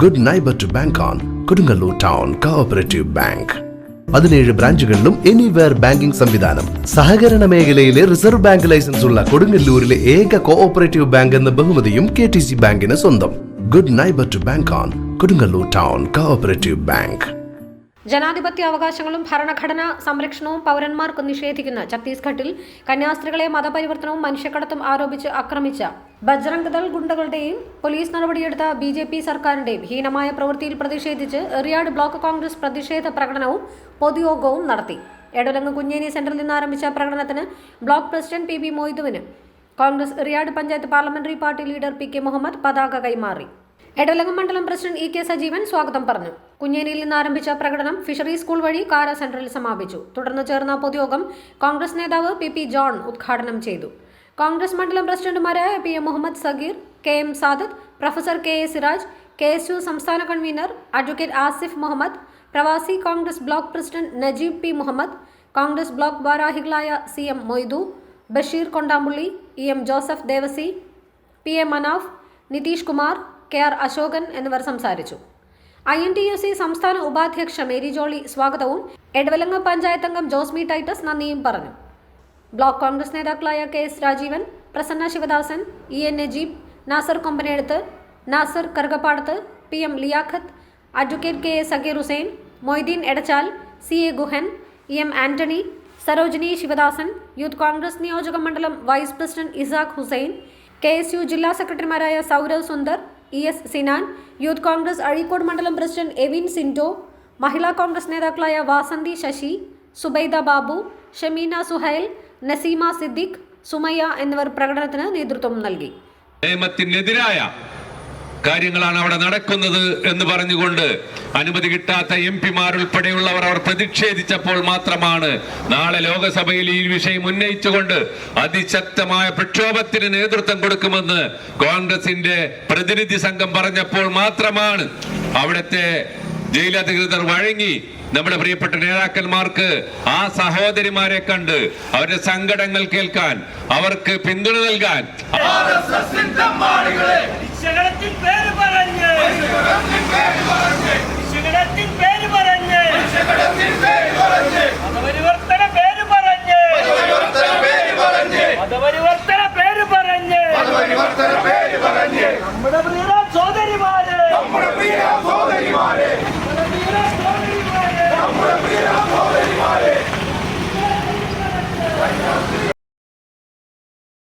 Good neighbour to bank on Kodungallur town cooperative bank. 17 ബ്രാഞ്ചുകളിലും anywhere banking സംവിധാനം. സഹകരണ മേഖലയിലെ റിസർവ് ബാങ്ക് ലൈസൻസ് ഉള്ള കൊടുങ്ങല്ലൂരിലെ ഏക കോഓപ്പറേറ്റീവ് ബാങ്ക് എന്ന ബഹുമതിയും KTC ബാങ്കിന് സ്വന്തം. Good neighbour to bank on Kodungallur town cooperative bank. ജനാധിപത്യ അവകാശങ്ങളും ഭരണഘടനാ സംരക്ഷണവും പൗരന്മാർക്ക് നിഷേധിക്കുന്ന ഛത്തീസ്ഗഡിൽ കന്യാസ്ത്രീകളെ മതപരിവർത്തനവും മനുഷ്യക്കടത്തും ആരോപിച്ച് ആക്രമിച്ച ബജ്രംഗ് ദൾ ഗുണ്ടകളുടെയും പോലീസ് നടപടിയെടുത്ത BJP സർക്കാരിന്റെയും ഹീനമായ പ്രവൃത്തിയിൽ പ്രതിഷേധിച്ച് എറിയാട് ബ്ലോക്ക് കോൺഗ്രസ് പ്രതിഷേധ പ്രകടനവും പൊതുയോഗവും നടത്തി. എടലങ്ങ് കുഞ്ഞേനി സെന്ററിൽ നിന്ന് ആരംഭിച്ച പ്രകടനത്തിന് ബ്ലോക്ക് പ്രസിഡന്റ് PB മൊയ്തുവിന് Congress Eriyad panchayat parliamentary party leader PK Muhammad പതാക കൈമാറി. എടലങ്ങ് മണ്ഡലം പ്രസിഡന്റ് EK സജീവൻ സ്വാഗതം പറഞ്ഞു. കുഞ്ഞേനിയിൽ നിന്ന് ആരംഭിച്ച പ്രകടനം ഫിഷറി സ്കൂൾ വഴി കാര സെന്ററിൽ സമാപിച്ചു. തുടർന്ന് ചേർന്ന പൊതുയോഗം കോൺഗ്രസ് നേതാവ് PP ജോൺ ഉദ്ഘാടനം ചെയ്തു. കോൺഗ്രസ് മണ്ഡലം പ്രസിഡന്റുമാരായ PM Muhammad Sageer, KM Sadath, professor KA Siraj, KSU സംസ്ഥാന കൺവീനർ അഡ്വക്കേറ്റ് ആസിഫ് മുഹമ്മദ്, പ്രവാസി Congress block president Najeeb P Muhammad, Congress block ഭാരവാഹികളായ CM Moidu, Basheer Kondampully, EM Joseph Devasy, PA Manaf, Nitish Kumar, KR Ashokan എന്നിവർ സംസാരിച്ചു. INTUC സംസ്ഥാന ഉപാധ്യക്ഷ മേരി ജോളി സ്വാഗതവും എടവലങ്ങ് പഞ്ചായത്ത് അംഗം ജോസ്മി ടൈറ്റസ് നന്ദിയും പറഞ്ഞു. ബ്ലോക്ക് കോൺഗ്രസ് നേതാക്കളായ KS Rajeevan, Prasanna Sivadasan, EN Najeeb, Nasar Kombanedath, Nasar Karukappadath, PM Liyakath, advocate KA Sageer Hussain, Moideen Edachal, CA Guhan, EM Antony, Sarojini Sivadasan, youth Congress നിയോജക മണ്ഡലം vice president Ishaq Hussain, KSU ജില്ലാ സെക്രട്ടറിമാരായ Saurav Sundar, ES Sinan, youth Congress Azhikode മണ്ഡലം president Evin Sindo, Mahila Congress നേതാക്കളായ വാസന്തി ശശി, സുബൈദ ബാബു, ഷമീന സുഹൈൽ, നസീമ സിദ്ദിഖ്, സുമയ്യ എന്നിവർ പ്രകടനത്തിന് നേതൃത്വം നൽകി. നിയമത്തിനെതിരായ കാര്യങ്ങളാണ് അവിടെ നടക്കുന്നത് എന്ന് പറഞ്ഞുകൊണ്ട് അനുമതി കിട്ടാത്ത MP-മാർ ഉൾപ്പെടെയുള്ളവർ അവർ പ്രതിഷേധിച്ചപ്പോൾ മാത്രമാണ് നാളെ ലോകസഭയിൽ ഈ വിഷയം ഉന്നയിച്ചുകൊണ്ട് അതിശക്തമായ പ്രക്ഷോഭത്തിന് നേതൃത്വം കൊടുക്കുമെന്ന് കോൺഗ്രസിന്റെ പ്രതിനിധി സംഘം പറഞ്ഞപ്പോൾ മാത്രമാണ് അവിടുത്തെ ജയിലധികൃതർ വഴങ്ങി നമ്മുടെ പ്രിയപ്പെട്ട നേതാക്കന്മാർക്ക് ആ സഹോദരിമാരെ കണ്ട് അവരുടെ സങ്കടങ്ങൾ കേൾക്കാൻ അവർക്ക് പിന്തുണ നൽകാൻ മതപരിവർത്തന പേര് പറഞ്ഞ്